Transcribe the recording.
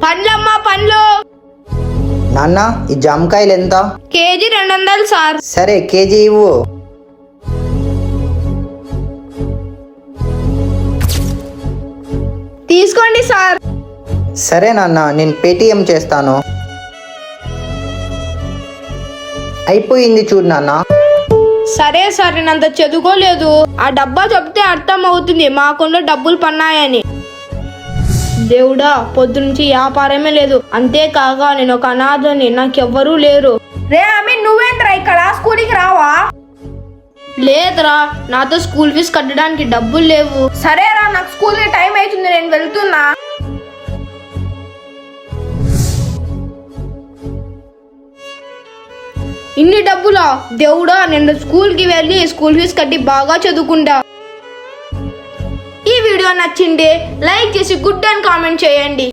పండ్లమ్మా పండ్లు. నాన్న ఈ జామకాయలు ఎంత? KG 200 sir. సరే కేజీ ఇవ్వు. తీసుకోండి సార్. సరే నాన్న, నేను పేటిఎం చేస్తాను. అయిపోయింది చూడు నాన్న. సరే సార్, నేనంత చదువుకోలేదు. ఆ డబ్బా చెప్తే అర్థం అవుతుంది మా అకౌంట్లో డబ్బులు పన్నాయని. దేవుడా, పొద్దునుంచి వ్యాపారమే లేదు. అంతేకాక నేను ఒక అనాథని, నాకెవ్వరూ లేరు. రే అమీన్, నువ్వేంట్రా ఇక్కడ? స్కూల్కి రావా? లేదురా, నాతో స్కూల్ ఫీజు కట్టడానికి డబ్బులు లేవు. సరేరా, నాకు స్కూల్కి టైం అవుతుంది, నేను వెళ్తున్నా. ఇన్ని డబ్బులా? దేవుడా, నేను స్కూల్కి వెళ్ళి స్కూల్ ఫీజు కట్టి బాగా చదువుకుంటా. ఈ వీడియో నచ్చింది లైక్ చేసి గుడ్ అని కామెంట్ చేయండి.